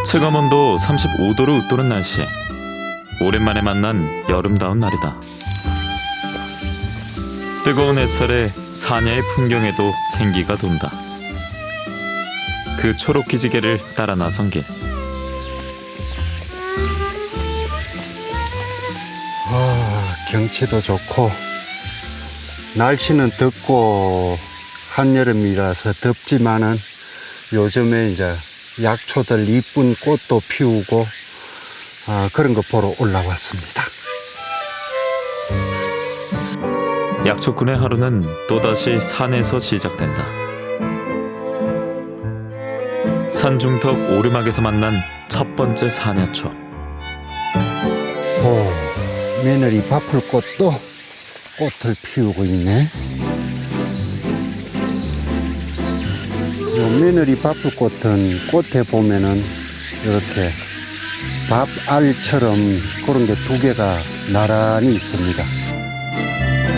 체감온도 35도로 웃도는 날씨. 오랜만에 만난 여름다운 날이다. 뜨거운 햇살에 사냐의 풍경에도 생기가 돈다. 그 초록 기지개를 따라 나선 길. 경치도 좋고 날씨는 덥고 한여름이라서 덥지만은 요즘에 이제 약초들 이쁜 꽃도 피우고 그런 거 보러 올라왔습니다. 약초꾼의 하루는 또다시 산에서 시작된다. 산중턱 오르막에서 만난 첫 번째 사냐초. 며느리 바풀꽃도 꽃을 피우고 있네. 요 며느리 바풀꽃은 꽃에 보면은 이렇게 밥알처럼 그런 게 두 개가 나란히 있습니다.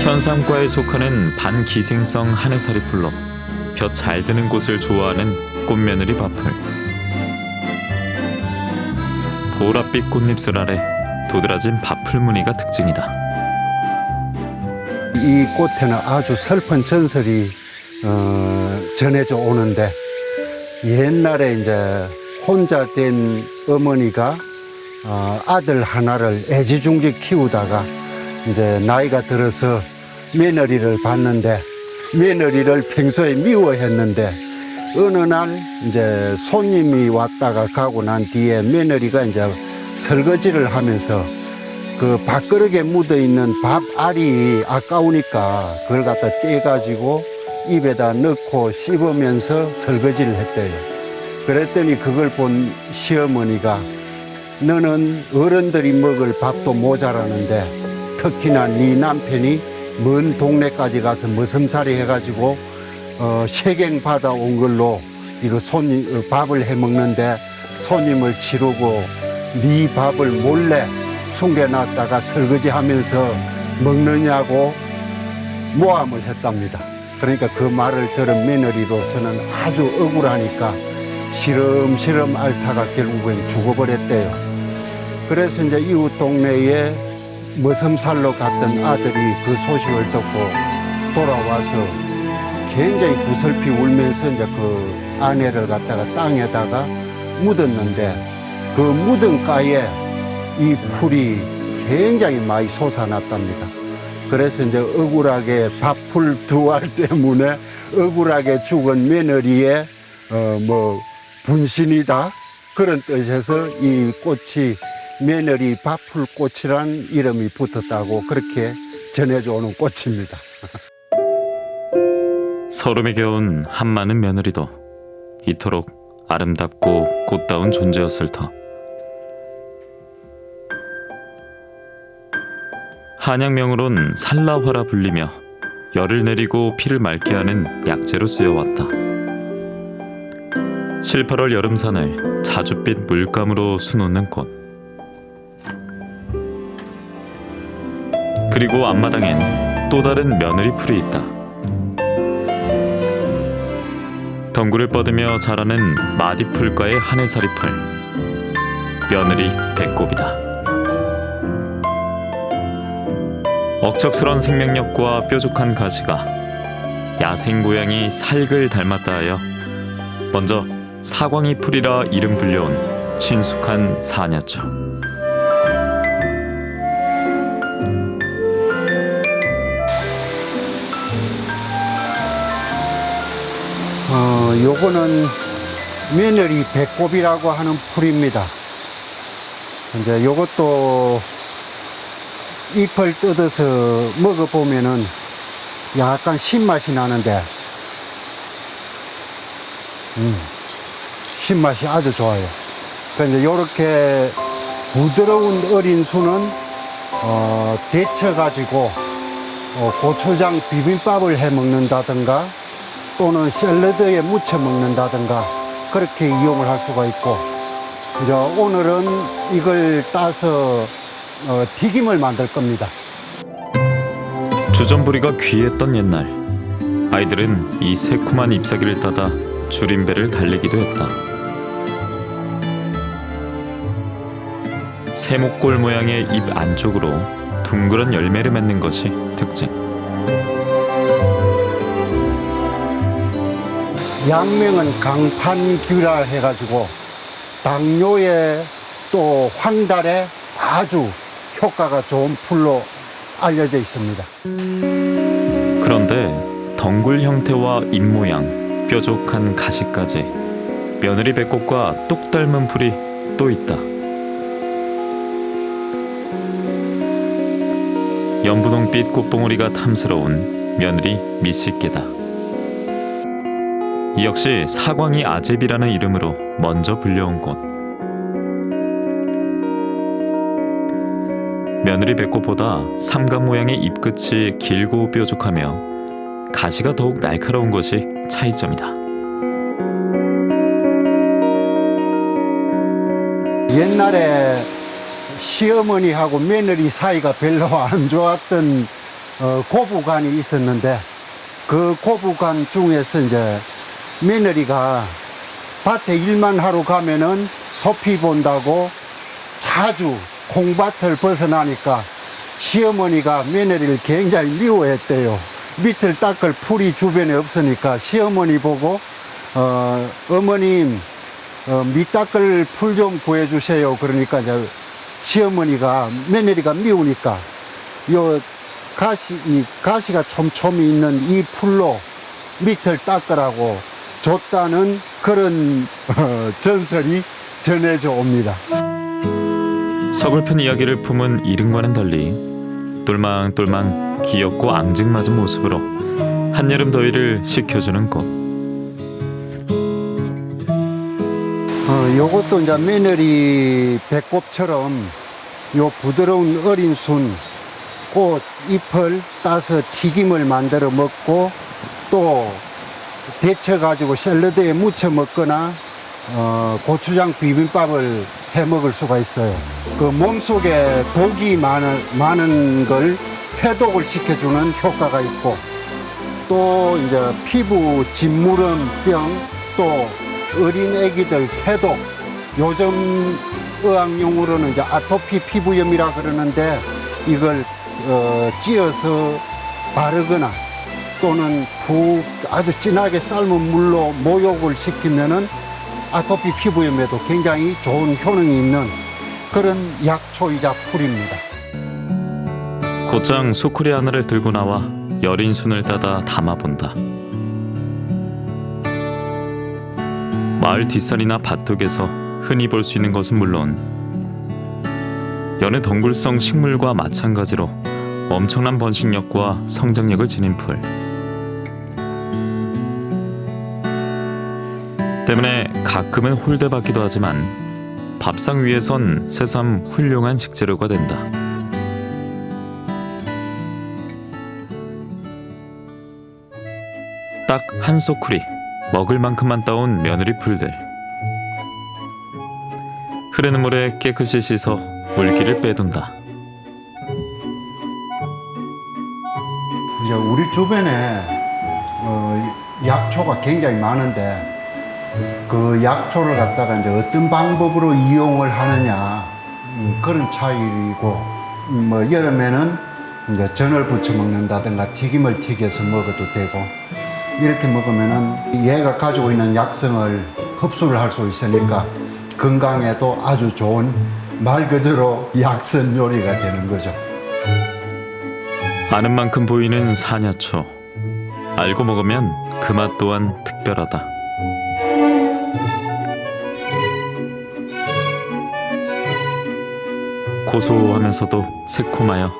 현상과에 속하는 반기생성 하늘살이 풀로 벼 잘 드는 곳을 좋아하는 꽃며느리 바풀. 보랏빛 꽃잎술 아래 도드라진 바풀 무늬가 특징이다. 이 꽃에는 아주 슬픈 전설이 전해져 오는데, 옛날에 이제 혼자 된 어머니가 아들 하나를 애지중지 키우다가 이제 나이가 들어서 며느리를 봤는데, 며느리를 평소에 미워했는데 어느 날 이제 손님이 왔다가 가고 난 뒤에 며느리가 이제 설거지를 하면서 그 밥그릇에 묻어 있는 밥알이 아까우니까 그걸 갖다 떼가지고 입에다 넣고 씹으면서 설거지를 했대요. 그랬더니 그걸 본 시어머니가 너는 어른들이 먹을 밥도 모자라는데 특히나 네 남편이 먼 동네까지 가서 머슴살이 해가지고 세갱 받아온 걸로 이거 밥을 해 먹는데 손님을 치르고 네 밥을 몰래 숨겨놨다가 설거지하면서 먹느냐고 모함을 했답니다. 그러니까 그 말을 들은 며느리로서는 아주 억울하니까 시름시름 앓다가 결국엔 죽어버렸대요. 그래서 이제 이웃 동네에 머슴살로 갔던 아들이 그 소식을 듣고 돌아와서 굉장히 구슬피 울면서 이제 그 아내를 갖다가 땅에다가 묻었는데, 그 묻은가에 이 풀이 굉장히 많이 솟아났답니다. 그래서 이제 억울하게 밥풀 두 알 때문에 억울하게 죽은 며느리의 분신이다, 그런 뜻에서 이 꽃이 며느리 밥풀꽃이란 이름이 붙었다고 그렇게 전해져 오는 꽃입니다. 서름에 겨운 한많은 며느리도 이토록 아름답고 꽃다운 존재였을 터. 한약명으론 살라화라 불리며 열을 내리고 피를 맑게 하는 약재로 쓰여왔다. 7, 8월 여름산을 자줏빛 물감으로 수놓는 꽃. 그리고 앞마당엔 또 다른 며느리 풀이 있다. 덩굴을 뻗으며 자라는 마디풀과의 하늘살이 풀. 며느리 배꼽이다. 억척스런 생명력과 뾰족한 가시가 야생고양이 살글 닮았다 하여 먼저 사광이 풀이라 이름 불려온 친숙한 사냐초. 요거는 며느리 배꼽이라고 하는 풀입니다. 이제 요것도 잎을 뜯어서 먹어보면은 약간 신맛이 나는데, 신맛이 아주 좋아요. 그런데 요렇게 부드러운 어린 수는 데쳐가지고 고추장 비빔밥을 해 먹는다든가 또는 샐러드에 무쳐 먹는다든가 그렇게 이용을 할 수가 있고, 이제 오늘은 이걸 따서 튀김을 만들 겁니다. 주전부리가 귀했던 옛날, 아이들은 이 새콤한 잎사귀를 따다 줄임배를 달리기도 했다. 세모꼴 모양의 잎 안쪽으로 둥그런 열매를 맺는 것이 특징. 양명은 강판규라 해가지고 당뇨에 또 황달에 아주 효과가 좋은 풀로 알려져 있습니다. 그런데 덩굴 형태와 잎 모양, 뾰족한 가시까지 며느리 배꼽과 똑 닮은 풀이 또 있다. 연분홍빛 꽃봉오리가 탐스러운 며느리 미식개다. 이 역시 사광이 아제비라는 이름으로 먼저 불려온 꽃. 며느리 배꽃보다 삼각 모양의 잎끝이 길고 뾰족하며 가시가 더욱 날카로운 것이 차이점이다. 옛날에 시어머니하고 며느리 사이가 별로 안 좋았던 고부간이 있었는데, 그 고부간 중에서 이제 며느리가 밭에 일만 하러 가면은 소피 본다고 자주 콩밭을 벗어나니까 시어머니가 며느리를 굉장히 미워했대요. 밑을 닦을 풀이 주변에 없으니까 시어머니 보고 어머님 밑 닦을 풀 좀 구해주세요. 그러니까 이제 시어머니가 며느리가 미우니까 이 가시가 촘촘히 있는 이 풀로 밑을 닦으라고 줬다는 그런 전설이 전해져 옵니다. 서글픈 이야기를 품은 이름과는 달리 똘망똘망 귀엽고 앙증맞은 모습으로 한여름 더위를 식혀주는 꽃. 요것도 이제 며느리 배꼽처럼 요 부드러운 어린 순 꽃 잎을 따서 튀김을 만들어 먹고 또 데쳐가지고 샐러드에 무쳐 먹거나 고추장 비빔밥을 해 먹을 수가 있어요. 그 몸속에 독이 많은 걸 해독을 시켜주는 효과가 있고, 또 이제 피부 진무름병, 또 어린 애기들 태독, 요즘 의학용으로는 이제 아토피 피부염이라 그러는데 이걸 찧어서 바르거나 또는 푹 아주 진하게 삶은 물로 모욕을 시키면은 아토피 피부염에도 굉장히 좋은 효능이 있는 그런 약초이자 풀입니다. 곧장 소쿠리 하나를 들고 나와 여린 순을 따다 담아본다. 마을 뒷산이나 밭둑에서 흔히 볼 수 있는 것은 물론 여느 덩굴성 식물과 마찬가지로 엄청난 번식력과 성장력을 지닌 풀 때문에 가끔은 홀대받기도 하지만 밥상 위에선 새삼 훌륭한 식재료가 된다. 딱 한 소쿠리 먹을 만큼만 따온 며느리 풀들. 흐르는 물에 깨끗이 씻어 물기를 빼둔다. 이제 우리 주변에 약초가 굉장히 많은데 그 약초를 갖다가 이제 어떤 방법으로 이용을 하느냐 그런 차이고, 뭐 여름에는 이제 전을 부쳐 먹는다든가 튀김을 튀겨서 먹어도 되고, 이렇게 먹으면은 얘가 가지고 있는 약성을 흡수를 할 수 있으니까 건강에도 아주 좋은 말 그대로 약선 요리가 되는 거죠. 아는 만큼 보이는 사냐초. 알고 먹으면 그 맛 또한 특별하다. 고소하면서도 새콤하여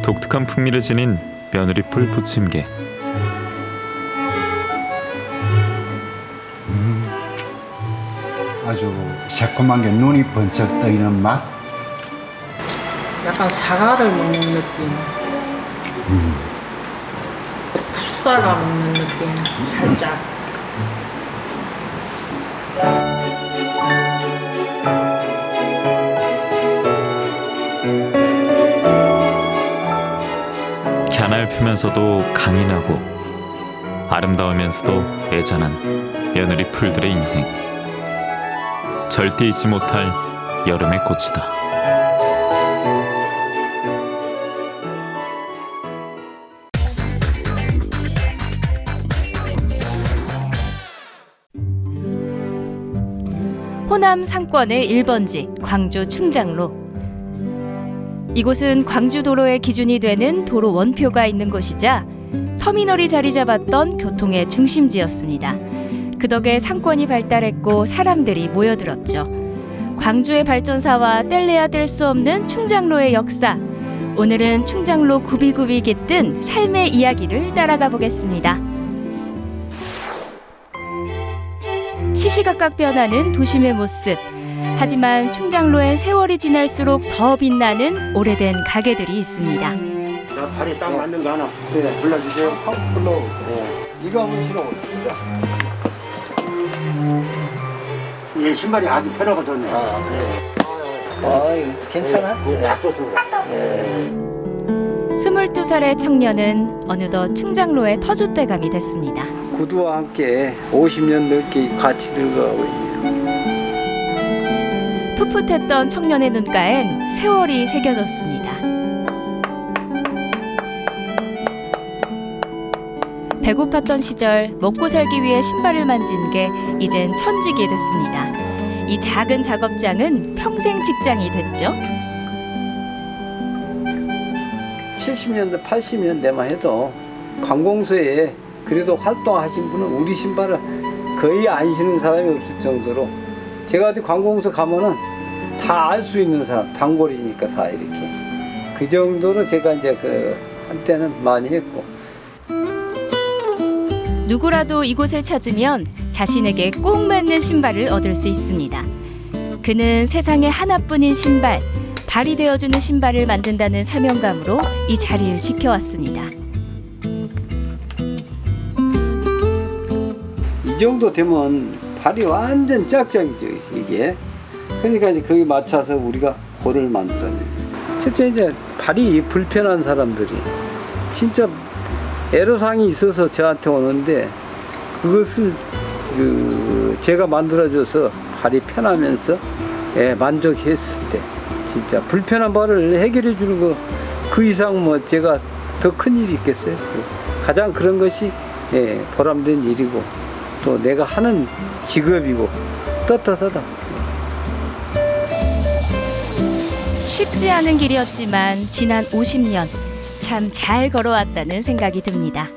독특한 풍미를 지닌 며느리풀 부침개. 아주 새콤한 게 눈이 번쩍 뜨이는 맛. 약간 사과를 먹는 느낌. 풋사과 먹는 느낌. 살짝. 가냘프면서도 강인하고 아름다우면서도 애잔한 며느리 풀들의 인생. 절대 잊지 못할 여름의 꽃이다. 호남 상권의 1번지 광주 충장로. 이곳은 광주 도로의 기준이 되는 도로 원표가 있는 곳이자 터미널이 자리 잡았던 교통의 중심지였습니다. 그 덕에 상권이 발달했고 사람들이 모여들었죠. 광주의 발전사와 뗄래야 뗄 수 없는 충장로의 역사. 오늘은 충장로 굽이굽이 깃든 삶의 이야기를 따라가 보겠습니다. 시시각각 변하는 도심의 모습. 하지만 충장로엔 세월이 지날수록 더 빛나는 오래된 가게들이 있습니다. 나 발에 딱 맞는 거 하나 골라주세요. 불러. 이거 한번 신어. 얘 신발이 아주 편하고 좋네. 괜찮아? 딱 좋습니다. 22살의 청년은 어느덧 충장로의 터줏대감이 됐습니다. 구두와 함께 50년 넘게 같이 늙어가고 있네요. 풋풋했던 청년의 눈가엔 세월이 새겨졌습니다. 배고팠던 시절 먹고 살기 위해 신발을 만진 게 이젠 천직이 됐습니다. 이 작은 작업장은 평생 직장이 됐죠. 70년대, 80년대만 해도 관공서에 그래도 활동하신 분은 우리 신발을 거의 안 신는 사람이 없을 정도로 제가 어디 관공서 가면은 다 알 수 있는 사람, 단골이니까 다 이렇게. 그 정도로 제가 이제 한때는 많이 했고. 누구라도 이곳을 찾으면 자신에게 꼭 맞는 신발을 얻을 수 있습니다. 그는 세상에 하나뿐인 신발, 발이 되어주는 신발을 만든다는 사명감으로 이 자리를 지켜왔습니다. 이 정도 되면 발이 완전 짝짝이죠, 이게. 그러니까 이제 거기 맞춰서 우리가 골을 만들어야 돼요. 첫째 이제 발이 불편한 사람들이 진짜 애로사항이 있어서 저한테 오는데 그것을 제가 만들어줘서 발이 편하면서 만족했을 때 진짜 불편한 발을 해결해 주는 거 그 이상 뭐 제가 더 큰 일이 있겠어요. 가장 그런 것이 보람된 일이고 또 내가 하는 직업이고 떳떳하다. 쉽지 않은 길이었지만 지난 50년 참 잘 걸어왔다는 생각이 듭니다.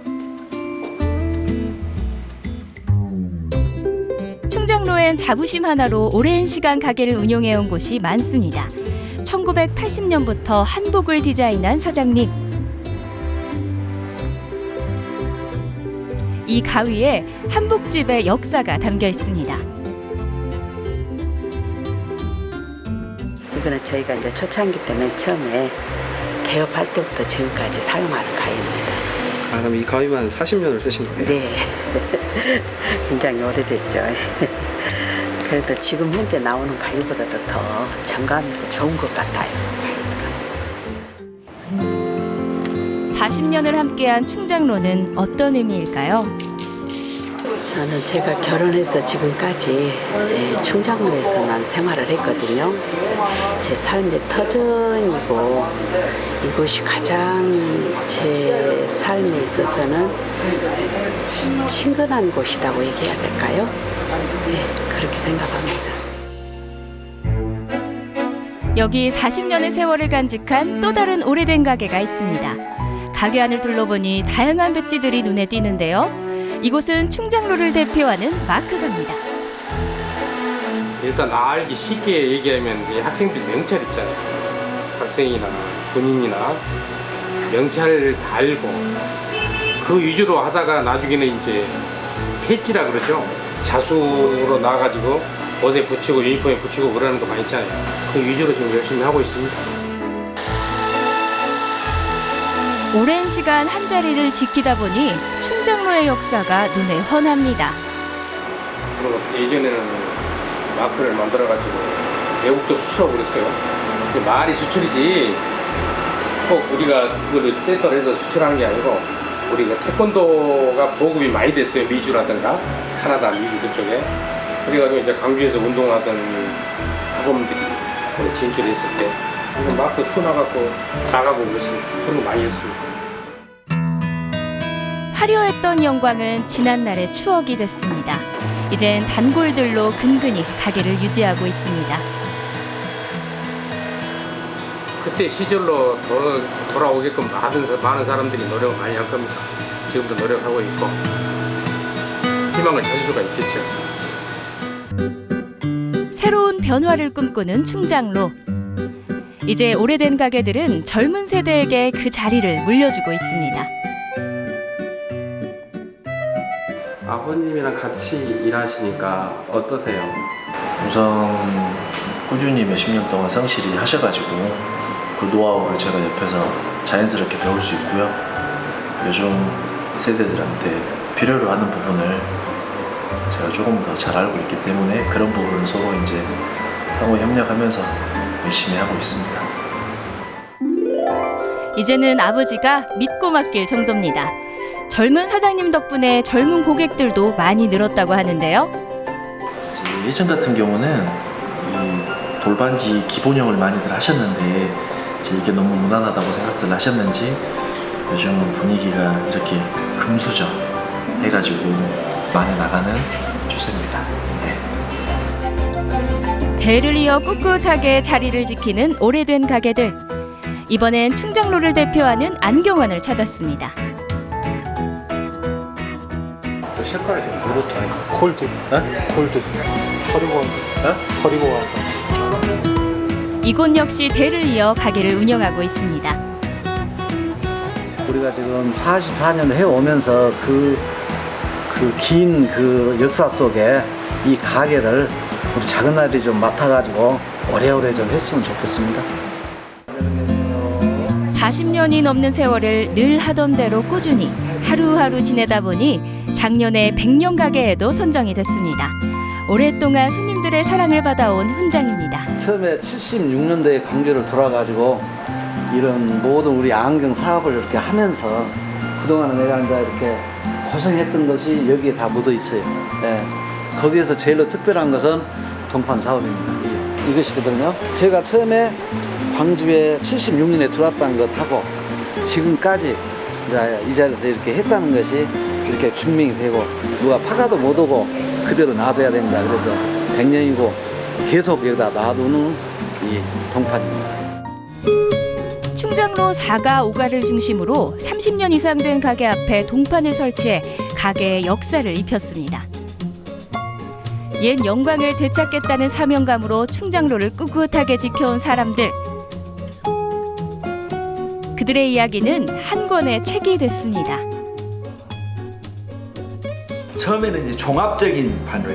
충장로엔 자부심 하나로 오랜 시간 가게를 운영해온 곳이 많습니다. 1980년부터 한복을 디자인한 사장님. 이 가위에 한복집의 역사가 담겨 있습니다. 이거는 저희가 이제 초창기 때는 처음에 개업할 때부터 지금까지 사용하는 가위입니다. 아, 그럼 이 가위만 40년을 쓰신 거예요? 네. 굉장히 오래됐죠. 그래도 지금 현재 나오는 가위보다도 더 정감 있고 좋은 것 같아요. 40년을 함께한 충장로는 어떤 의미일까요? 저는 제가 결혼해서 지금까지 충장로에서만 생활을 했거든요. 제 삶의 터전이고 이곳이 가장 제 삶에 있어서는 친근한 곳이라고 얘기해야 될까요? 네, 그렇게 생각합니다. 여기 40년의 세월을 간직한 또 다른 오래된 가게가 있습니다. 가게 안을 둘러보니 다양한 배지들이 눈에 띄는데요. 이곳은 충장로를 대표하는 마크사입니다. 일단 알기 쉽게 얘기하면 이 학생들 명찰 있잖아요. 학생이나 군인이나 명찰을 달고 그 위주로 하다가 나중에는 이제 패지라 그러죠. 자수로 나와가지고 옷에 붙이고 유니폼에 붙이고 그러는 거 많이 있잖아요. 그 위주로 지금 열심히 하고 있습니다. 오랜 시간 한 자리를 지키다 보니 충장로의 역사가 눈에 훤합니다. 그리고 예전에는 마크를 만들어가지고 외국도 수출하고 그랬어요. 근데 말이 수출이지 꼭 우리가 그걸 센터로 해서 수출하는 게 아니고 우리가 태권도가 보급이 많이 됐어요. 미주라든가 카나다, 미주 그쪽에. 그래가지고 이제 광주에서 운동하던 사범들이 우리 진출했을 때 마크 수나갖고 나가고 그랬어요. 그런 거 많이 했어요. 화려했던 영광은 지난날의 추억이 됐습니다. 이젠 단골들로 근근히 가게를 유지하고 있습니다. 그때 시절로 돌아오게끔 많은 사람들이 노력을 많이 할 겁니다. 지금도 노력하고 있고 희망을 찾을 수가 있겠죠. 새로운 변화를 꿈꾸는 충장로. 이제 오래된 가게들은 젊은 세대에게 그 자리를 물려주고 있습니다. 아버님이랑 같이 일하시니까 어떠세요? 우선 꾸준히 몇십 년 동안 성실히 하셔가지고 그 노하우를 제가 옆에서 자연스럽게 배울 수 있고요. 요즘 세대들한테 필요로 하는 부분을 제가 조금 더 잘 알고 있기 때문에 그런 부분을 서로 이제 상호 협력하면서 열심히 하고 있습니다. 이제는 아버지가 믿고 맡길 정도입니다. 젊은 사장님 덕분에 젊은 고객들도 많이 늘었다고 하는데요. 예전 같은 경우는 이 돌반지 기본형을 많이들 하셨는데 이게 너무 무난하다고 생각들 하셨는지 요즘은 분위기가 이렇게 금수저 해가지고 많이 나가는 추세입니다. 네. 대를 이어 꿋꿋하게 자리를 지키는 오래된 가게들. 이번엔 충장로를 대표하는 안경환을 찾았습니다. 색깔이 좀 그렇다. 골드. 에? 골드. 버리고 가. 이곳 역시 대를 이어 가게를 운영하고 있습니다. 우리가 지금 44년을 해오면서 그 긴 그 역사 속에 이 가게를 우리 작은 아들이 좀 맡아가지고 오래오래 좀 했으면 좋겠습니다. 40년이 넘는 세월을 늘 하던 대로 꾸준히 하루하루 지내다 보니 작년에 100년 가게에도 선정이 됐습니다. 오랫동안 손님들의 사랑을 받아온 훈장입니다. 처음에 76년도에 광주를 돌아가지고 이런 모든 우리 안경 사업을 이렇게 하면서 그동안 내가 이제 이렇게 고생했던 것이 여기에 다 묻어 있어요. 예. 거기에서 제일로 특별한 것은 동판 사업입니다. 이것이거든요. 제가 처음에 광주에 76년에 들어왔다는 것하고 지금까지 이제 이 자리에서 이렇게 했다는 것이 이렇게 증명이 되고 누가 파가도 못 오고 그대로 놔둬야 됩니다. 그래서 100년이고 계속 여기다 놔두는 이 동판입니다. 충장로 4가 5가를 중심으로 30년 이상 된 가게 앞에 동판을 설치해 가게의 역사를 입혔습니다. 옛 영광을 되찾겠다는 사명감으로 충장로를 꿋꿋하게 지켜온 사람들. 그들의 이야기는 한 권의 책이 됐습니다. 처음에는 이제 종합적인 판로,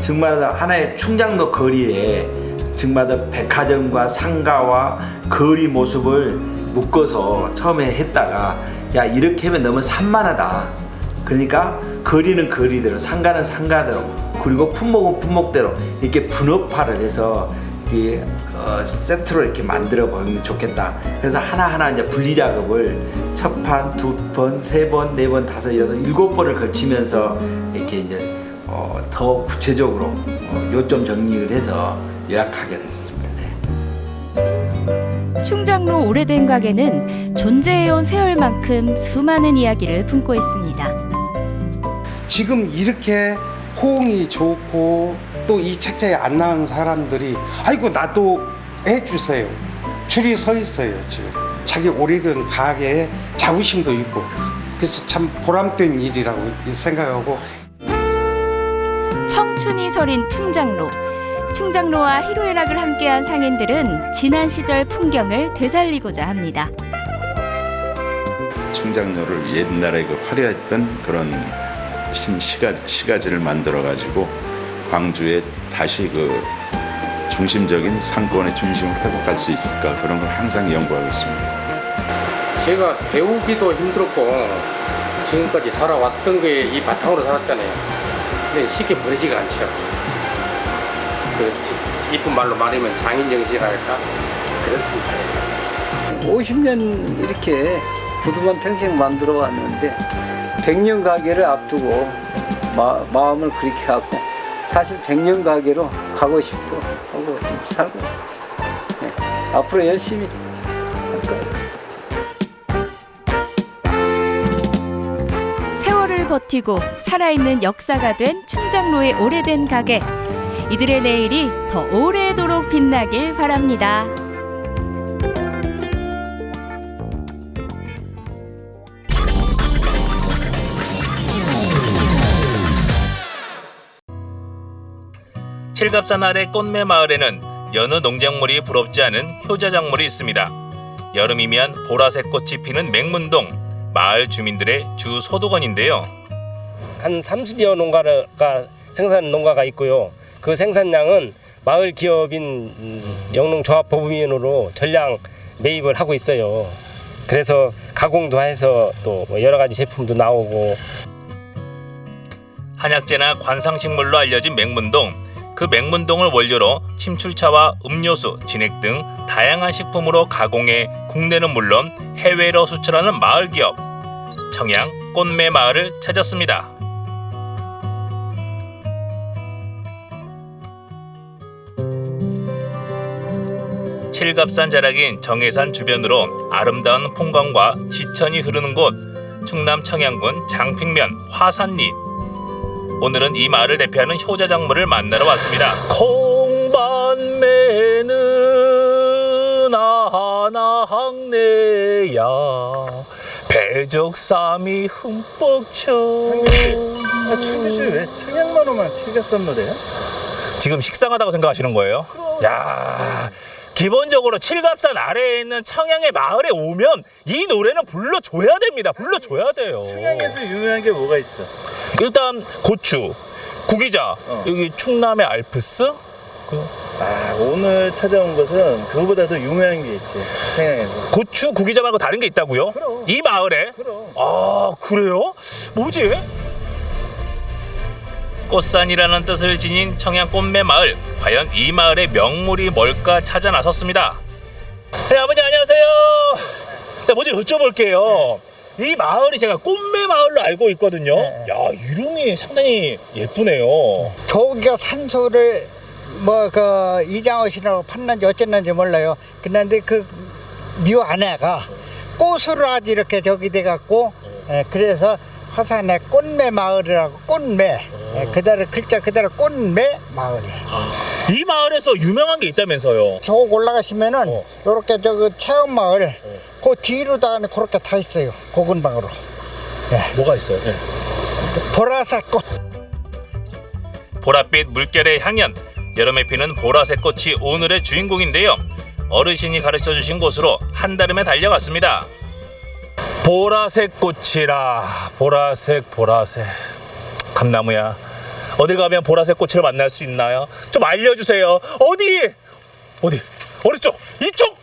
정말 하나의 충장로 거리에 정말 백화점과 상가와 거리 모습을 묶어서 처음에 했다가 야 이렇게 하면 너무 산만하다. 그러니까 거리는 거리대로, 상가는 상가대로, 그리고 품목은 품목대로 이렇게 분업화를 해서 이 세트로 이렇게 만들어 보면 좋겠다. 그래서 하나하나 이제 분리 작업을 첫 판, 두 번, 세 번, 네 번, 다섯, 여섯, 일곱 번을 거치면서 이렇게 이제 더 구체적으로 요점 정리를 해서 요약하게 됐습니다. 네. 충장로 오래된 가게는 존재해온 세월만큼 수많은 이야기를 품고 있습니다. 지금 이렇게 호응이 좋고 또 이 책자에 안 나온 사람들이 아이고 나도 해주세요. 줄이 서 있어요. 지금 자기 오래된 가게에 자부심도 있고 그래서 참 보람된 일이라고 생각하고 청춘이 서린 충장로. 충장로와 희로애락을 함께한 상인들은 지난 시절 풍경을 되살리고자 합니다. 충장로를 옛날에 그 화려했던 그런 시가지를 만들어가지고 광주에 다시 그 중심적인 상권의 중심을 회복할 수 있을까 그런 걸 항상 연구하고 있습니다. 제가 배우기도 힘들었고 지금까지 살아왔던 게 이 바탕으로 살았잖아요. 근데 쉽게 버리지가 않죠. 그 이쁜 말로 말하면 장인정신이랄까 그렇습니다. 50년 이렇게 구두만 평생 만들어 왔는데 100년 가게를 앞두고 마음을 그렇게 하고 사실 100년 가게로 가고 싶고 하고 지금 살고 있어요. 네. 앞으로 열심히 할 거예요. 세월을 버티고 살아있는 역사가 된 충장로의 오래된 가게. 이들의 내일이 더 오래도록 빛나길 바랍니다. 칠갑산 아래 꽃매 마을에는 여느 농작물이 부럽지 않은 효자작물이 있습니다. 여름이면 보라색 꽃이 피는 맹문동, 마을 주민들의 주 소득원인데요. 한 30여 농가가 생산 농가가 있고요. 그 생산량은 마을 기업인 영농조합법인으로 전량 매입을 하고 있어요. 그래서 가공도 해서 또 여러 가지 제품도 나오고. 한약재나 관상식물로 알려진 맹문동. 그 맹문동을 원료로 침출차와 음료수, 진액 등 다양한 식품으로 가공해 국내는 물론 해외로 수출하는 마을 기업. 청양 꽃매 마을을 찾았습니다. 칠갑산 자락인 정해산 주변으로 아름다운 풍광과 지천이 흐르는 곳, 충남 청양군 장평면 화산리. 오늘은 이 마을을 대표하는 효자작물을 만나러 왔습니다. 콩반매는 하나항내야 배적삼이 흠뻑 쳐. 최규씨 왜 청양만호만 칠갑산 노래요? 지금 식상하다고 생각하시는 거예요? 야, 기본적으로 칠갑산 아래에 있는 청양의 마을에 오면 이 노래는 불러줘야 됩니다. 불러줘야 돼요. 청양에서 유명한 게 뭐가 있어? 일단 고추, 구기자, 여기 충남의 알프스. 오늘 찾아온 것은 그거보다 더 유명한 게 있지. 청양에서. 고추, 구기자 말고 다른 게 있다고요? 그럼. 이 마을에? 그럼. 아, 그래요? 뭐지? 꽃산이라는 뜻을 지닌 청양 꽃매 마을. 과연 이 마을의 명물이 뭘까 찾아 나섰습니다. 네, 아버지 안녕하세요. 자, 먼저 여쭤볼게요. 이 마을이 제가 꽃매 마을로 알고 있거든요. 야, 이름이 상당히 예쁘네요. 저기가 산소를 이장어시라고 팠는지 어쨌는지 몰라요. 그런데 그 묘 안에가 꽃으로 아주 이렇게 저기 돼갖고 그래서 화산의 꽃매 마을이라고 꽃매 그대로 글자 그대로 꽃매 마을. 이 마을에서 유명한 게 있다면서요? 저 올라가시면은 요렇게 저기 체험 마을 그 뒤로다가 그렇게 다 있어요. 고근방으로. 뭐가 있어요? 보라색 꽃. 보랏빛 물결의 향연, 여름에 피는 보라색 꽃이 오늘의 주인공인데요. 어르신이 가르쳐주신 곳으로 한달음에 달려갔습니다. 보라색 꽃이라, 보라색. 감나무야. 어딜 가면 보라색 꽃을 만날 수 있나요? 좀 알려주세요. 어디? 어느 쪽? 이쪽!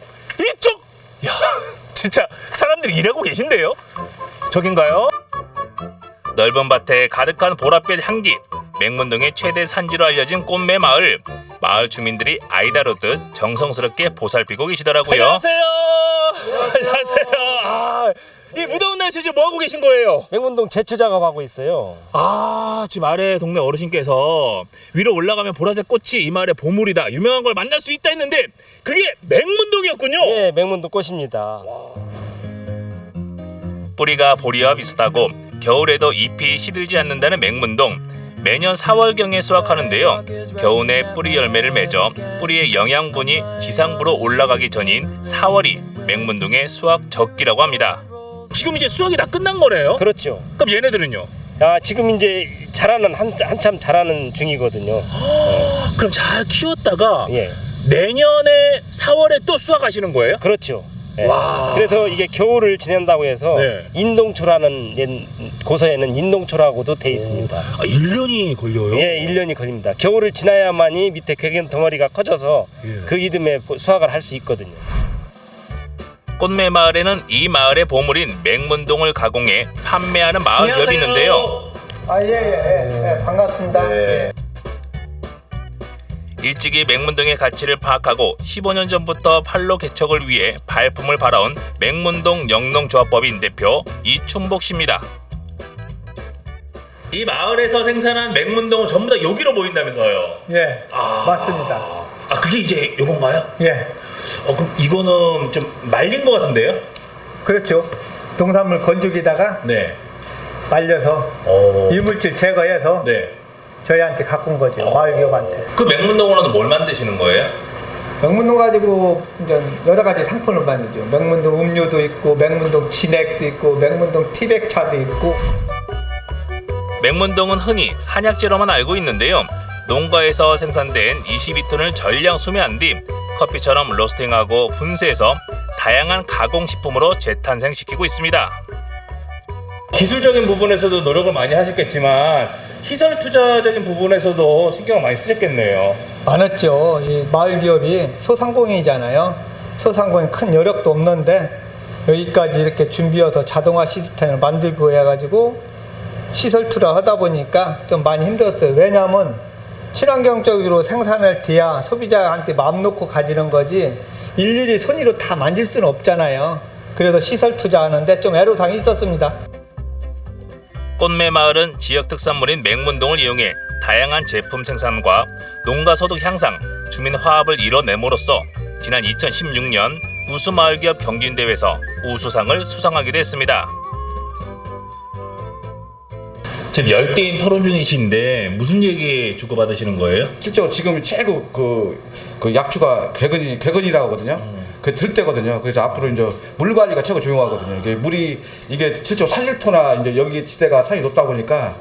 야, 진짜 사람들이 일하고 계신데요? 저긴가요? 넓은 밭에 가득한 보랏빛 향기, 맹문동의 최대 산지로 알려진 꽃매 마을. 마을 주민들이 아이 다루듯 정성스럽게 보살피고 계시더라고요. 안녕하세요. 아, 이 무더운 날씨에 지금 뭐 하고 계신 거예요? 맹문동 제초 작업하고 있어요. 아, 지금 아래 동네 어르신께서 위로 올라가면 보라색 꽃이 이 마을의 보물이다, 유명한 걸 만날 수 있다 했는데 그게 맹문동이었군요. 네, 맹문동 꽃입니다. 뿌리가 보리와 비슷하고 겨울에도 잎이 시들지 않는다는 맹문동. 매년 4월경에 수확하는데요. 겨우내 뿌리 열매를 맺어 뿌리의 영양분이 지상부로 올라가기 전인 4월이 맹문동의 수확 적기라고 합니다. 지금 이제 수확이 다 끝난 거네요? 그렇죠. 그럼 얘네들은요? 지금 이제 자라는 한참 자라는 중이거든요. 그럼 잘 키웠다가 내년에 4월에 또 수확하시는 거예요? 그렇죠. 와. 그래서 이게 겨울을 지낸다고 해서 인동초라는 고서에는 인동초라고도 돼 있습니다. 1년이 걸려요? 예, 1년이 걸립니다. 겨울을 지나야만이 밑에 괴견 덩어리가 커져서 그 이듬해 수확을 할 수 있거든요. 꽃매 마을에는 이 마을의 보물인 맹문동을 가공해 판매하는 마을 기업이 있는데요. 예, 반갑습니다. 일찍이 맹문동의 가치를 파악하고 15년 전부터 판로 개척을 위해 발품을 팔아온 맹문동 영농조합법인 대표 이충복 씨입니다. 이 마을에서 생산한 맹문동은 전부 다 여기로 보인다면서요? 예, 맞습니다. 그게 이제 요건가요? 예. 그럼 이거는 좀 말린 것 같은데요? 그렇죠. 농산물 건조기다가 네. 말려서 이물질 제거해서 저희한테 갖고 온 거죠. 마을 기업한테. 그 맹문동으로는 뭘 만드시는 거예요? 맹문동 가지고 이제 여러 가지 상품을 만들죠. 맹문동 음료도 있고, 맹문동 진액도 있고, 맹문동 티백차도 있고. 맹문동은 흔히 한약재로만 알고 있는데요. 농가에서 생산된 22톤을 전량 수매한 뒤 커피처럼 로스팅하고 분쇄해서 다양한 가공식품으로 재탄생시키고 있습니다. 기술적인 부분에서도 노력을 많이 하셨겠지만 시설 투자적인 부분에서도 신경을 많이 쓰셨겠네요. 많았죠. 이 마을 기업이 소상공인이잖아요. 소상공인 큰 여력도 없는데 여기까지 이렇게 준비해서 자동화 시스템을 만들고 해가지고 시설 투자 하다 보니까 좀 많이 힘들었어요. 왜냐하면 친환경적으로 생산을 돼야 소비자한테 마음 놓고 가지는 거지 일일이 손으로 다 만질 수는 없잖아요. 그래서 시설 투자하는데 좀 애로사항이 있었습니다. 꽃매 마을은 지역 특산물인 맹문동을 이용해 다양한 제품 생산과 농가 소득 향상, 주민 화합을 이뤄냄으로써 지난 2016년 우수마을기업 경진대회에서 우수상을 수상하기도 했습니다. 지금 열대인 토론 중이신데 무슨 얘기 주고받으시는 거예요? 실제로 지금 최고 그 약주가 궤건이라고 하거든요. 그 들 때거든요. 그래서 앞으로 이제 물 관리가 최고 중요하거든요. 이게 물이 이게 실제로 사질토나 이제 여기 지대가 산이 높다 보니까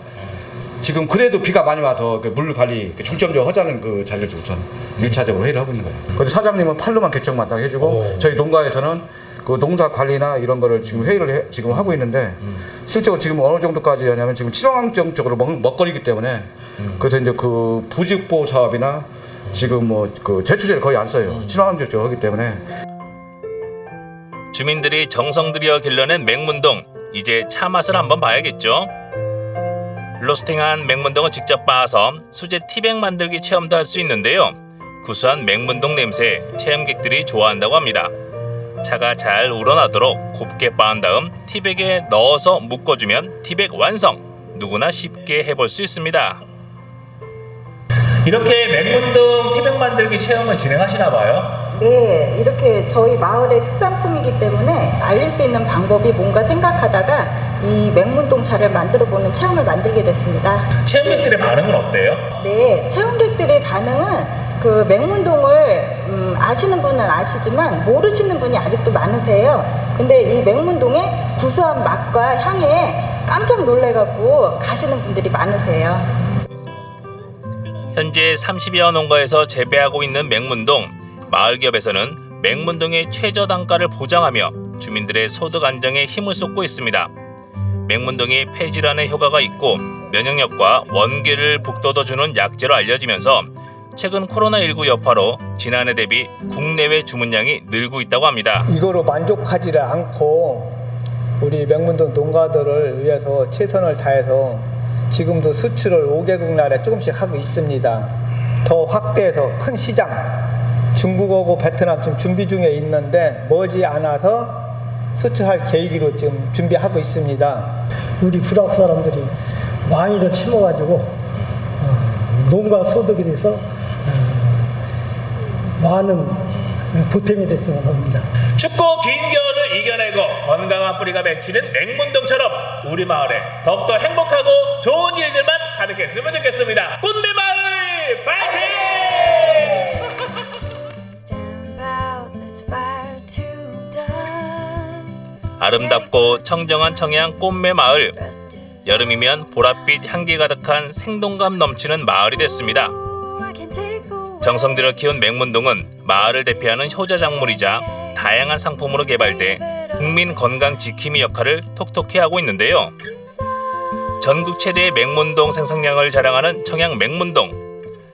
지금 그래도 비가 많이 와서 그 물 관리 중점적으로 하자는 그 자리를 우선 1차적으로 회의를 하고 있는 거예요. 그래서 사장님은 판로만 개척만 딱 해주고 저희 농가에서는 그 농사 관리나 이런 거를 지금 회의를 지금 하고 있는데 실제로 지금 어느 정도까지 하냐면 지금 친환경적으로 먹거리기 때문에 그래서 이제 그 부직보 사업이나 지금 뭐 그 제초제를 거의 안 써요. 친환경적으로 하기 때문에. 주민들이 정성 들여 길러낸 맹문동, 이제 차 맛을 한번 봐야겠죠. 로스팅한 맹문동을 직접 빻아서 수제 티백 만들기 체험도 할 수 있는데요. 구수한 맹문동 냄새 체험객들이 좋아한다고 합니다. 차가 잘 우러나도록 곱게 빻은 다음 티백에 넣어서 묶어주면 티백 완성! 누구나 쉽게 해볼 수 있습니다. 이렇게 맹문동 티백 만들기 체험을 진행하시나 봐요? 네, 이렇게 저희 마을의 특산품이기 때문에 알릴 수 있는 방법이 뭔가 생각하다가 이 맹문동 차를 만들어보는 체험을 만들게 됐습니다. 체험객들의 반응은 어때요? 네, 체험객들의 반응은 그 맹문동을 아시는 분은 아시지만 모르시는 분이 아직도 많으세요. 근데 이 맹문동의 구수한 맛과 향에 깜짝 놀래갖고 가시는 분들이 많으세요. 현재 30여 농가에서 재배하고 있는 맹문동. 마을기업에서는 맹문동의 최저 단가를 보장하며 주민들의 소득 안정에 힘을 쏟고 있습니다. 맹문동이 폐질환에 효과가 있고 면역력과 원기를 북돋워주는 약재로 알려지면서 최근 코로나19 여파로 지난해 대비 국내외 주문량이 늘고 있다고 합니다. 이거로 만족하지를 않고 우리 맹문동 농가들을 위해서 최선을 다해서 지금도 수출을 5개국 나라에 조금씩 하고 있습니다. 더 확대해서 큰 시장 중국하고 베트남 지금 준비 중에 있는데 머지않아서 수출할 계획으로 지금 준비하고 있습니다. 우리 부락 사람들이 많이들 심어가지고 농가 소득에 대해서 많은 보탬이 됐으면 합니다. 춥고 긴 겨울을 이겨내고 건강한 뿌리가 맺히는 맹문동처럼 우리 마을에 더욱더 행복하고 좋은 일들만 가득했으면 좋겠습니다. 꽃매 마을 파이팅! 아름답고 청정한 청양 꽃매 마을. 여름이면 보랏빛 향기 가득한 생동감 넘치는 마을이 됐습니다. 정성 들여 키운 맹문동은 마을을 대표하는 효자작물이자 다양한 상품으로 개발돼 국민 건강 지킴이 역할을 톡톡히 하고 있는데요. 전국 최대의 맹문동 생산량을 자랑하는 청양 맹문동.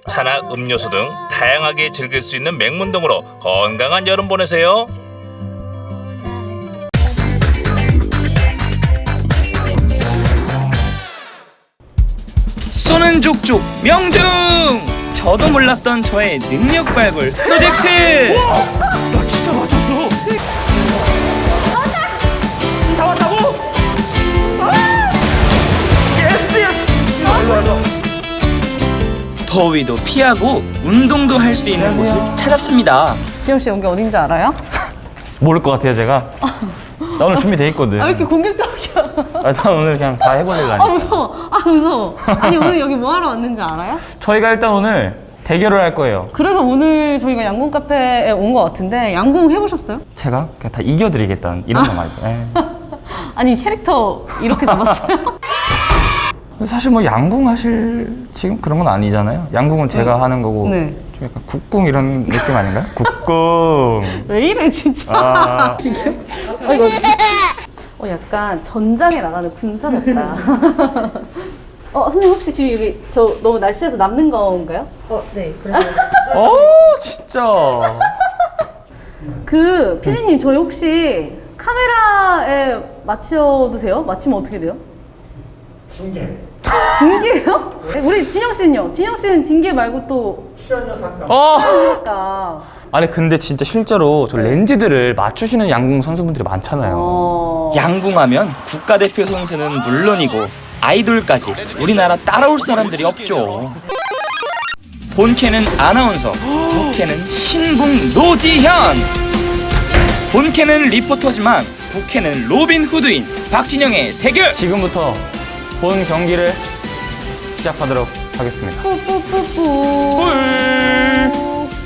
차나 음료수 등 다양하게 즐길 수 있는 맹문동으로 건강한 여름 보내세요. 쏘는 족족 명중! 저도 몰랐던 저의 능력 발굴 프로젝트! 나 진짜 맞췄어. 잡았다고? 예스. 더위도 피하고 운동도 할 수 있는 곳을 찾았습니다. 지영 씨 여기 어딘지 알아요? 모를 것 같아요 제가. 나 오늘 준비돼 있거든. 아, 왜 이렇게 공격적이야? 나 오늘 그냥 다 해보려고. 무서워. 아니 오늘 여기 뭐 하러 왔는지 알아요? 저희가 일단 오늘 대결을 할 거예요. 그래서 오늘 저희가 양궁 카페에 온 것 같은데 양궁 해보셨어요? 제가 그냥 다 이겨드리겠다는 이런 거 말고. 아니 캐릭터 이렇게 잡았어요? 사실 뭐 양궁 하실 지금 그런 건 아니잖아요. 양궁은 제가 하는 거고 네. 좀 약간 국궁 이런 느낌 아닌가요? 국궁. 왜 이래 진짜. 지금? 이거 약간 전장에 나가는 군사 같다. 선생님 혹시 지금 여기 저 너무 날씨에서 남는 건가요? 네. 그래서 진짜. 그 피디님 저희 혹시 카메라에 맞춰도 돼요? 맞히면 어떻게 돼요? 징계요? 우리 진영 씨는요? 진영 씨는 징계 말고 또 출연료 삭감. 그러니까. 아니 근데 진짜 실제로 저 렌즈들을 맞추시는 양궁 선수분들이 많잖아요. 양궁하면 국가대표 선수는 물론이고 아이돌까지 우리나라 따라올 사람들이 없죠. 본캐는 아나운서, 부캐는 신궁 노지현. 본캐는 리포터지만 부캐는 로빈 후드인 박진영의 대결. 지금부터 본 경기를 시작하도록 하겠습니다. 뿌뿌뿌뿌.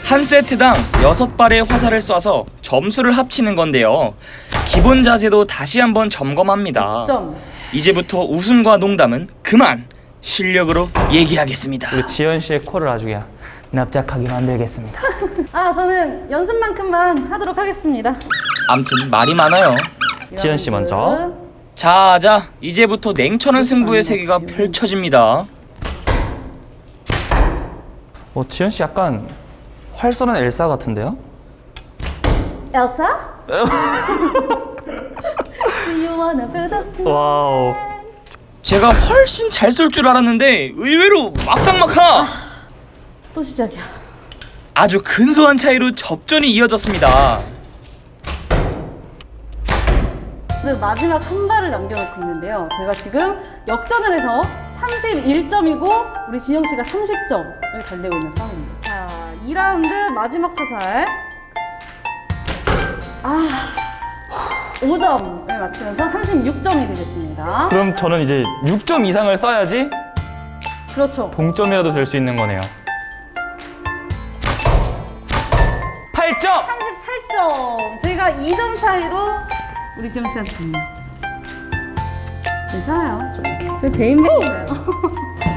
한 세트당 6발의 화살을 쏴서 점수를 합치는 건데요. 기본 자세도 다시 한번 점검합니다. 이제부터 웃음과 농담은 그만! 실력으로 얘기하겠습니다. 우리 지현 씨의 코를 아주 그냥 납작하게 만들겠습니다. 저는 연습만큼만 하도록 하겠습니다. 암튼 말이 많아요. 지현 씨 먼저. 자자, 이제부터 냉철한 승부의 세계가 펼쳐집니다. 지현 씨 약간 활쏘는 엘사 같은데요? 엘사? Do you wanna build a snowman? 와우. 제가 훨씬 잘 쏠 줄 알았는데 의외로 막상막하. 또 시작이야. 아주 근소한 차이로 접전이 이어졌습니다. 마지막 한 발을 남겨놓고 있는데요. 제가 지금 역전을 해서 31점이고 우리 진영 씨가 30점을 달리고 있는 상황입니다. 자, 2라운드 마지막 화살. 5점을 맞추면서 36점이 되겠습니다. 그럼 저는 이제 6점 이상을 써야지 그렇죠. 동점이라도 될 수 있는 거네요. 8점! 38점. 저희가 2점 차이로 우리 지영 씨한테 졌네요. 괜찮아요. 저희 대인배인가요?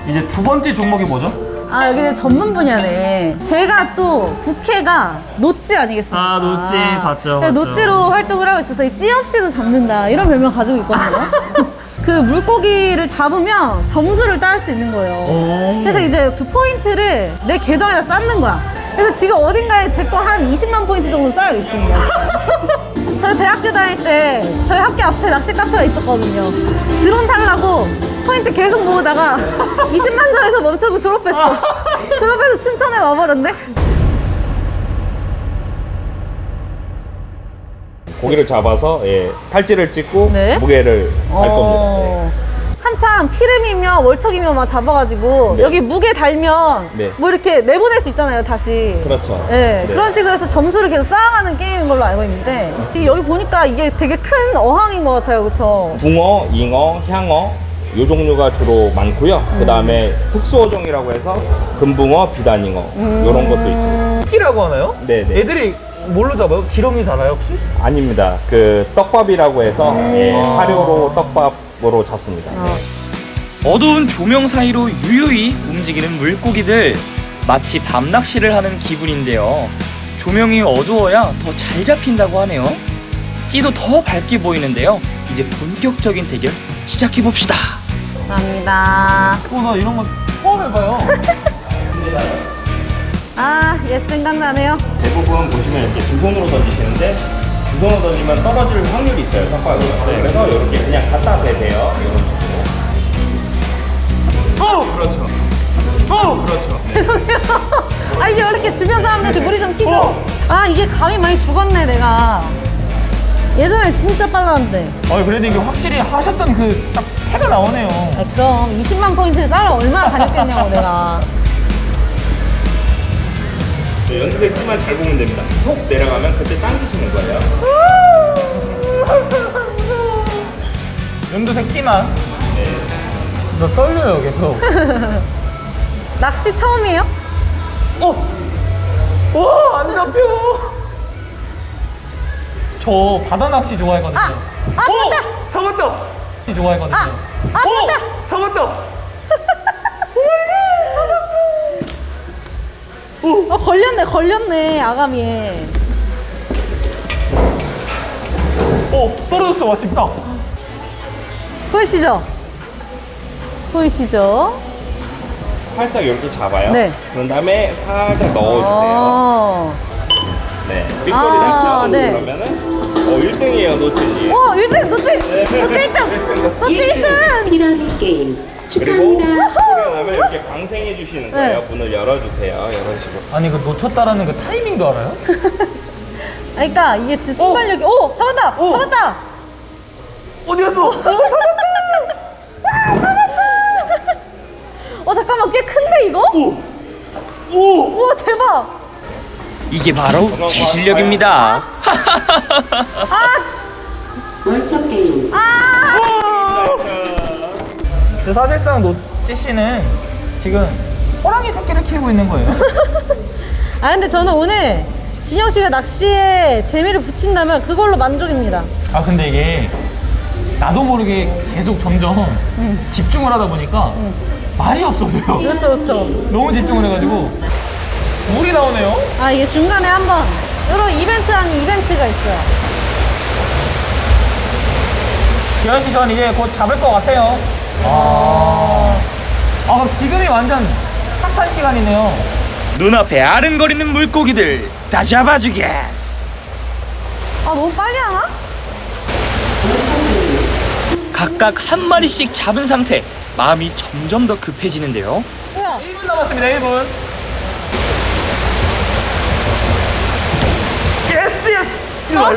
이제 두 번째 종목이 뭐죠? 여기 전문 분야네. 제가 또 부캐가 노찌 아니겠습니까? 노찌 봤죠. 노찌로 활동을 하고 있어서 이 찌 없이도 잡는다 이런 별명 가지고 있거든요. 그 물고기를 잡으면 점수를 따을 수 있는 거예요. 그래서 이제 그 포인트를 내 계정에다 쌓는 거야. 그래서 지금 어딘가에 제 거 한 20만 포인트 정도 쌓여있습니다. 저희 대학교 다닐 때 저희 학교 앞에 낚시 카페가 있었거든요. 드론 타려고 포인트 계속 모으다가 20만 점에서 멈추고 졸업했어. 졸업해서 춘천에 와버렸네. 고기를 잡아서 팔찌를 찍고 무게를 달 겁니다. 한참 피름이며 월척이며 막 잡아가지고 여기 무게 달면 뭐 이렇게 내보낼 수 있잖아요, 다시. 그렇죠. 그런 식으로 해서 점수를 계속 쌓아가는 게임인 걸로 알고 있는데 여기 보니까 이게 되게 큰 어항인 것 같아요, 그렇죠? 붕어, 잉어, 향어 요 종류가 주로 많고요. 그 다음에 특수어종이라고 해서 금붕어, 비단잉어 이런 것도 있습니다. 토끼라고 하나요? 네네. 애들이 뭘로 잡아요? 지렁이 달아요 혹시? 아닙니다. 그 떡밥이라고 해서 사료로 떡밥으로 잡습니다. 어두운 조명 사이로 유유히 움직이는 물고기들. 마치 밤낚시를 하는 기분인데요. 조명이 어두워야 더 잘 잡힌다고 하네요. 찌도 더 밝게 보이는데요. 이제 본격적인 대결 시작해봅시다. 감사합니다. 나 이런 거 처음 해봐요. 생각나네요. 대부분 보시면 이렇게 두 손으로 던지시는데 두 손으로 던지면 떨어질 확률이 있어요, 떡밥이. 그래서 이렇게 그냥 갖다 대세요. 이런 식으로. 그렇죠. 그렇죠. 죄송해요. 아 이게 왜 이렇게 주변 사람들한테 물이 좀 튀죠? 아 이게 감이 많이 죽었네 내가. 예전에 진짜 빨랐는데. 그래도 이게 확실히 하셨던 그 딱 패가 나오네요. 아, 그럼 20만 포인트를 쌓아 얼마나 다녔겠냐고 내가. 연두색 찌만 잘 보면 됩니다. 톡 내려가면 그때 당기시는 거예요. 연두색 찌만. 네. 너 떨려요 계속. 낚시 처음이에요? 안 잡혀. 저 바다 낚시 좋아하거든요. 잡았다. 잡았다. 좋아하거든요. 잡았다. 잡았다. 걸렸네 아가미에. 떨어졌어 마침 딱. 보이시죠? 살짝 이렇게 잡아요. 네. 그런 다음에 살짝 넣어주세요. 네. 삑소리 났죠? 네. 그러면은 1등이에요, 노치님. 1등! 노치 1등! 노치 1등! 피라미 게임 그리고 축하합니다. 소리가 나면 이렇게 방생해 주시는 거예요. 문을 열어주세요. 이런 식으로. 아니 그 놓쳤다라는 그 타이밍도 알아요? 그러니까 이게 진짜 순발력이. 잡았다! 잡았다! 어디 갔어? 잠깐만 꽤 큰데 이거? 우와 대박! 이게 바로 제 실력입니다. 월척 게임 근데 사실상 노찌 씨는 지금 호랑이 새끼를 키우고 있는 거예요. 근데 저는 오늘 진영 씨가 낚시에 재미를 붙인다면 그걸로 만족입니다. 근데 이게 나도 모르게 계속 점점 집중을 하다 보니까 말이 없어져요. 그렇죠. 너무 집중을 해가지고 물이 나오네요. 이게 중간에 한번 이런 이벤트 아닌 이벤트가 있어요. 기현 씨, 전 이제 곧 잡을 것 같아요. 그럼 지금이 완전 핫한 시간이네요. 눈앞에 아른거리는 물고기들 다 잡아주겠어. 너무 빨리 하나? 각각 한 마리씩 잡은 상태. 마음이 점점 더 급해지는데요. 뭐야? 1분 남았습니다. 1분. 예스! 일로 와.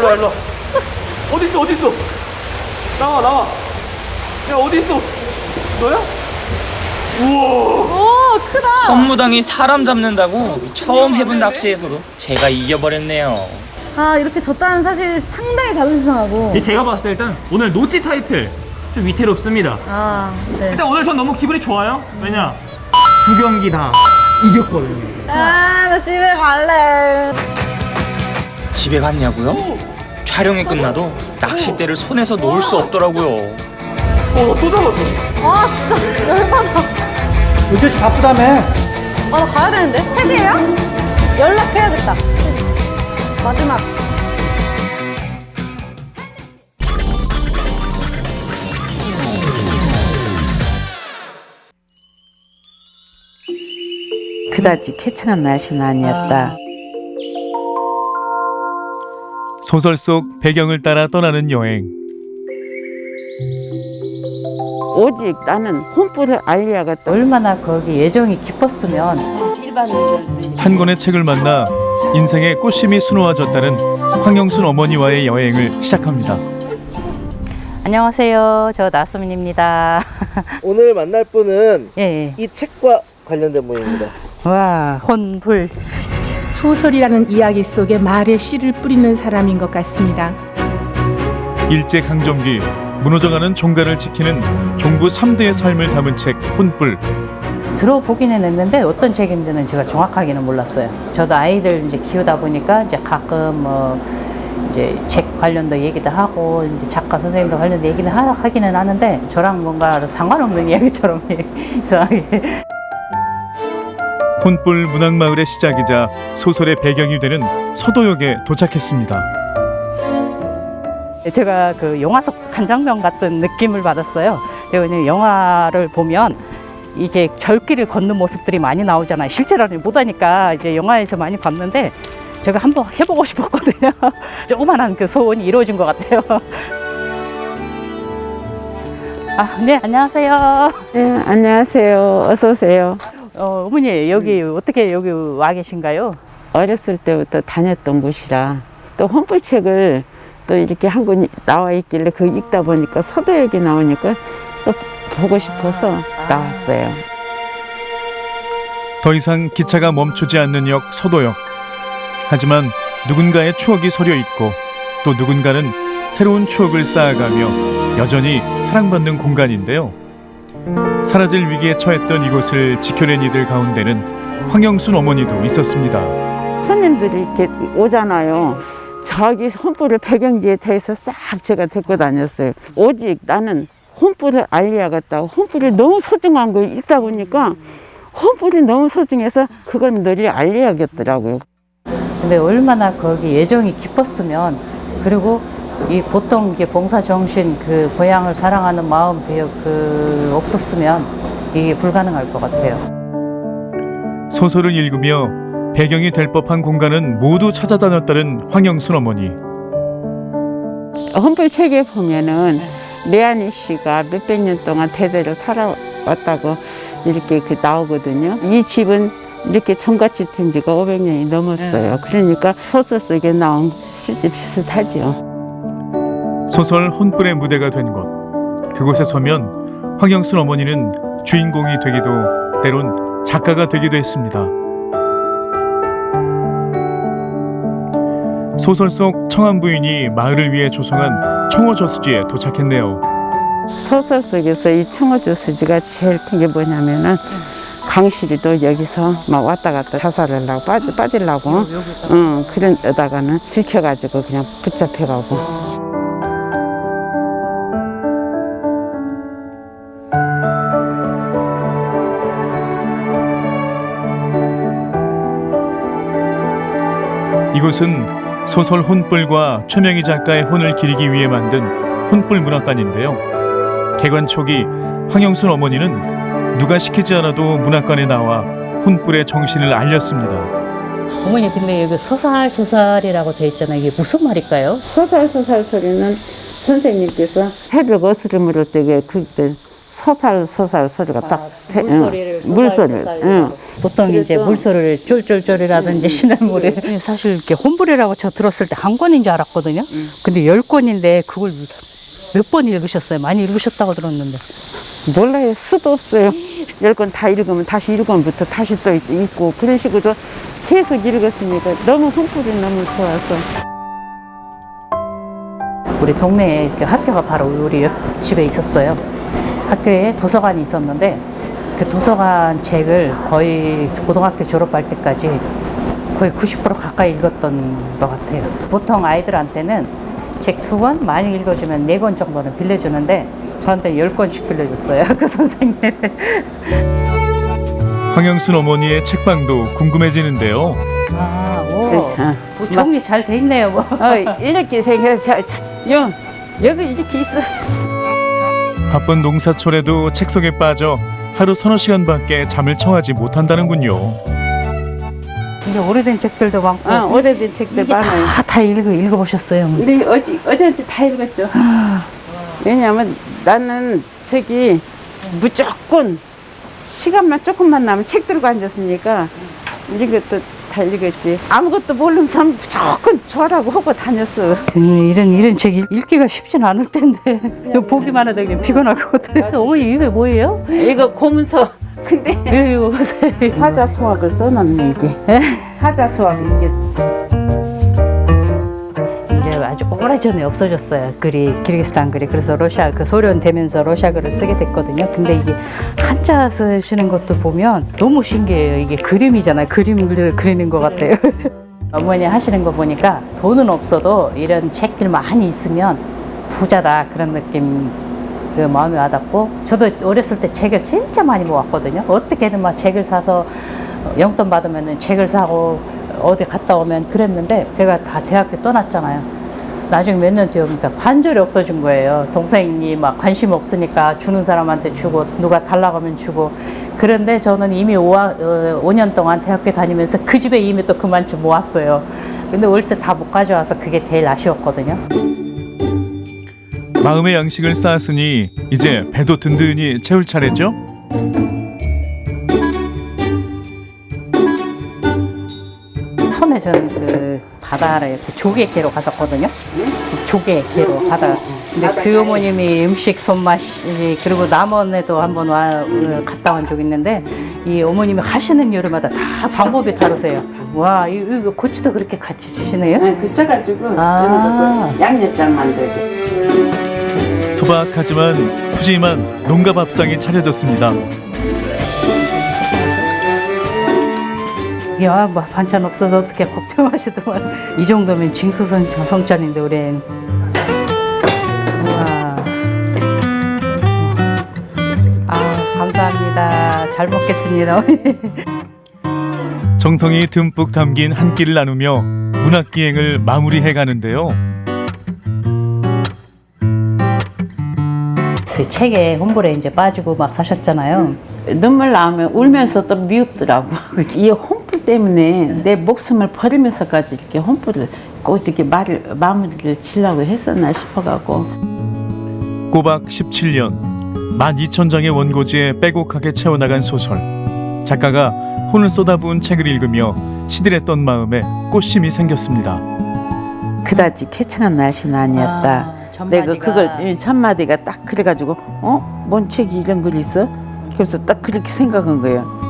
어딨어? 나와. 야, 어딨어? 너야? 우와. 크다. 선무당이 사람 잡는다고 처음 해본 낚시에서도 제가 이겨버렸네요. 이렇게 졌다는 사실 상당히 자존심 상하고. 제가 봤을 때 일단 오늘 노찌 타이틀 좀 위태롭습니다. 네. 일단 오늘 전 너무 기분이 좋아요. 왜냐? 2경기 다 이겼거든요. 나 집에 갈래. 집에 갔냐고요? 촬영이 끝나도 낚싯대를 손에서 놓을 수 없더라고요. 또 잡았어. 진짜 열받아. 12시 바쁘다며. 나 가야 되는데? 3시에요? 연락해야겠다. 마지막. 그다지 쾌청한 날씨는 아니었다. 소설 속 배경을 따라 떠나는 여행. 오직 나는 혼불을 알리아가 얼마나 거기 예정이 깊었으면 한 권의 책을 만나 인생의 꽃심이 수놓아졌다는 황영순 어머니와의 여행을 시작합니다. 안녕하세요. 저 나수민입니다. 오늘 만날 분은 예. 이 책과 관련된 분입니다. 와, 혼불. 소설이라는 이야기 속에 말의 씨를 뿌리는 사람인 것 같습니다. 일제강점기 무너져가는 종가를 지키는 종부 3대의 삶을 담은 책 혼불. 들어보기는 했는데 어떤 책인지는 제가 정확하게는 몰랐어요. 저도 아이들 이제 키우다 보니까 이제 가끔 이제 책 관련도 얘기도 하고 이제 작가 선생님도 관련된 얘기는 하기는 하는데 저랑 뭔가 상관없는 이야기처럼 이상하게. 혼불 문학마을의 시작이자 소설의 배경이 되는 서도역에 도착했습니다. 제가 그 영화 속 한 장면 같은 느낌을 받았어요. 그리고 영화를 보면 이게 절길을 걷는 모습들이 많이 나오잖아요. 실제로는 못하니까 이제 영화에서 많이 봤는데 제가 한번 해보고 싶었거든요. 조그만한 그 소원이 이루어진 것 같아요. 아, 네, 안녕하세요. 네, 안녕하세요. 어서 오세요. 어머니, 여기 어떻게 여기 와 계신가요? 어렸을 때부터 다녔던 곳이라 또 헌불책을 또 이렇게 한 권 나와 있길래 그 읽다 보니까 서도역이 나오니까 또 보고 싶어서 나왔어요. 더 이상 기차가 멈추지 않는 역 서도역. 하지만 누군가의 추억이 서려 있고 또 누군가는 새로운 추억을 쌓아가며 여전히 사랑받는 공간인데요. 사라질 위기에 처했던 이곳을 지켜낸 이들 가운데는 황영순 어머니도 있었습니다. 손님들이 이렇게 오잖아요. 저기 혼불을 배경지에 대해서 싹 제가 데리고 다녔어요. 오직 나는 혼불을 알려야겠다고. 혼불이 너무 소중한 거 읽다 보니까 혼불이 너무 소중해서 그걸 널리 알려야겠더라고요. 근데 얼마나 거기 애정이 깊었으면, 그리고 이 보통 이게 봉사 정신, 그 고향을 사랑하는 마음 그 없었으면 이게 불가능할 것 같아요. 소설을 읽으며 배경이 될 법한 공간은 모두 찾아다녔다는 황영순 어머니. 헌불책에 보면은 내한희 씨가 몇백 년 동안 대대로 살아왔다고 이렇게 나오거든요. 이 집은 이렇게 종갓집 된 지가 500년이 넘었어요. 그러니까 소설 속에 나온 시집 비슷하죠. 소설 혼불의 무대가 된 곳. 그곳에 서면 황영순 어머니는 주인공이 되기도 때론 작가가 되기도 했습니다. 소설 속 청한 부인이 마을을 위해 조성한 청어저수지에 도착했네요. 소설 속에서 이 청어저수지가 제일 큰 게 뭐냐면은 강실이도 여기서 막 왔다 갔다 자살을 하려고 빠지려고 그러다가는 들켜가지고 그냥 붙잡혀가고. 이곳은 소설 혼불과 최명희 작가의 혼을 기리기 위해 만든 혼불 문학관인데요. 개관 초기 황영순 어머니는 누가 시키지 않아도 문학관에 나와 혼불의 정신을 알렸습니다. 어머니, 근데 여기 소살소살이라고 돼 있잖아요. 이게 무슨 말일까요? 소살소살 소리는 선생님께서 새벽 어스름으로 되게 그때 소살 소리가 딱 물소리를 보통 이제 물소리를 쫄쫄쫄이라든지 시냇물에 사실 이렇게 혼불이라고 저 들었을 때 한 권인 줄 알았거든요. 근데 10권인데 그걸 몇 번 읽으셨어요? 많이 읽으셨다고 들었는데. 몰라요. 수도 없어요. 10권 다 읽으면 다시 1권부터 다시 또 읽고 그런 식으로 계속 읽었으니까 너무 혼불이 너무 좋아서. 우리 동네에 이렇게 학교가 바로 우리 집에 있었어요. 학교에 도서관이 있었는데 그 도서관 책을 거의 고등학교 졸업할 때까지 거의 90% 가까이 읽었던 것 같아요. 보통 아이들한테는 책 2권, 많이 읽어주면 4권 정도는 빌려주는데 저한테 10권씩 빌려줬어요. 그 선생님. 황영순 어머니의 책방도 궁금해지는데요. 뭐 정리 잘 돼 있네요. 뭐. 이렇게 생겨서 여기 이렇게 있어. 바쁜 농사철에도 책 속에 빠져 하루 서너 시간밖에 잠을 청하지 못한다는군요. 이제 오래된 책들도 많고. 오래된 책들 많아요. 다 읽어보셨어요? 우리 어제 다 읽었죠. 왜냐하면 나는 무조건 시간만 조금만 나면 책 들고 앉았으니까 이것도 다 읽었지. 아무것도 모르면서 무조건 좋아라고 하고 다녔어. 이런 책 읽기가 쉽진 않을 텐데 보기만 해도 그냥 피곤하거든요. 어머니 이게 뭐예요? 이거 고문서. 근데 이거 보세요. 사자수학을 써놨네 이게. 사자수학 이게. 이제 아주 오래전에 없어졌어요. 글이 키르기스탄 글이. 그래서 러시아 소련 되면서 러시아 글을 쓰게 됐거든요. 근데 이게 한자 쓰시는 것도 보면 너무 신기해요. 이게 그림이잖아요. 그림을 그리는 것 같아요. 어머니 하시는 거 보니까 돈은 없어도 이런 책들 많이 있으면 부자다 그런 느낌. 그 마음이 와닿고, 저도 어렸을 때 책을 진짜 많이 모았거든요. 어떻게든 막 책을 사서 용돈 받으면 책을 사고 어디 갔다 오면 그랬는데 제가 다 대학교 떠났잖아요. 나중에 몇 년 뒤오니까 반절이 없어진 거예요. 동생이 막 관심 없으니까 주는 사람한테 주고 누가 달라고 하면 주고. 그런데 저는 이미 5년 동안 대학교 다니면서 그 집에 이미 또 그만큼 모았어요. 근데 올 때 다 못 가져와서 그게 제일 아쉬웠거든요. 마음의 양식을 쌓았으니 이제 배도 든든히 채울 차례죠. 처음에 저는 그 바다를 이렇게 조개캐로 갔었거든요. 조개캐로 바다. 근데 그 어머님이 음식 손맛이 그리고 남원에도 한번 갔다 온 적 있는데 이 어머님이 하시는 요리마다 다 방법이 다르세요. 와, 이거 고추도 그렇게 같이 주시네요? 네, 그쳐가지고 저는 양념장 만들기. 소박하지만 푸짐한 농가 밥상이 차려졌습니다. 야, 뭐 반찬 없어서 어떻게 걱정하시더만 이 정도면 징수성 성찬인데 우린. 우와. 아, 감사합니다. 잘 먹겠습니다. 정성이 듬뿍 담긴 한 끼를 나누며 문학기행을 마무리해 가는데요. 그 책에 홍보에 이제 빠지고 막 사셨잖아요. 눈물 나오면 울면서 또 미흡더라고. 이 홈불 때문에 내 목숨을 버리면서까지 이렇게 홈불을 꼭 이렇게 마무리를 지려고 했었나 싶어가고. 꼬박 17년 12,000장의 원고지에 빼곡하게 채워나간 소설. 작가가 혼을 쏟아부은 책을 읽으며 시들했던 마음에 꽃심이 생겼습니다. 그다지 쾌청한 날씨는 아니었다. 내가 그걸 첫마디가 딱 그래가지고 뭔 책이 이런 글이 있어? 그래서 딱 그렇게 생각한 거예요.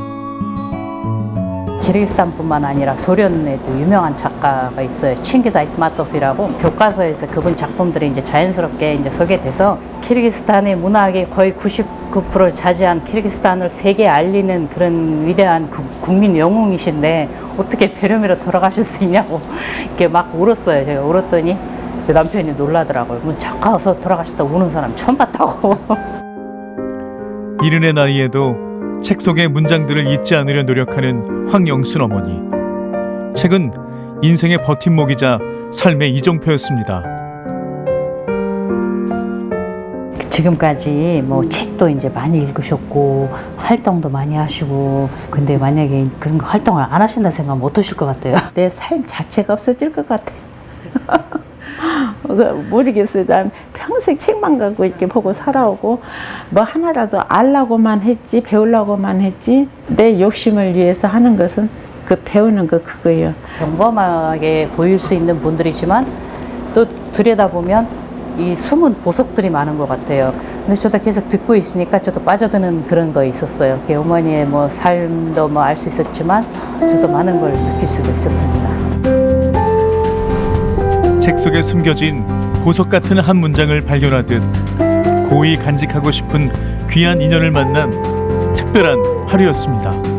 키르기스탄뿐만 아니라 소련에도 유명한 작가가 있어요. 칭기즈 아이트마토프라고. 교과서에서 그분 작품들이 이제 자연스럽게 이제 소개돼서 키르기스탄의 문학이 거의 99%를 차지한 키르기스탄을 세계에 알리는 그런 위대한 국민 영웅이신데 어떻게 배려미로 돌아가실 수 있냐고 이렇게 막 울었어요. 제가 울었더니 제 남편이 놀라더라고요. 뭐 작가서 돌아가셨다 우는 사람 처음 봤다고. 이른의 나이에도 책 속의 문장들을 잊지 않으려 노력하는 황영순 어머니. 책은 인생의 버팀목이자 삶의 이정표였습니다. 지금까지 뭐 책도 이제 많이 읽으셨고 활동도 많이 하시고 근데 만약에 그런 거 활동을 안 하신다 생각하면 어떠실 것 같아요? 내 삶 자체가 없어질 것 같아요. 모르겠어요. 난 평생 책만 갖고 이렇게 보고 살아오고 뭐 하나라도 알라고만 했지 배우려고만 했지 내 욕심을 위해서 하는 것은 그 배우는 거 그거예요. 평범하게 보일 수 있는 분들이지만 또 들여다보면 이 숨은 보석들이 많은 것 같아요. 근데 저도 계속 듣고 있으니까 저도 빠져드는 그런 거 있었어요. 이렇게 어머니의 뭐 삶도 뭐 알 수 있었지만 저도 많은 걸 느낄 수가 있었습니다. 책 속에 숨겨진 보석 같은 한 문장을 발견하듯 고이 간직하고 싶은 귀한 인연을 만난 특별한 하루였습니다.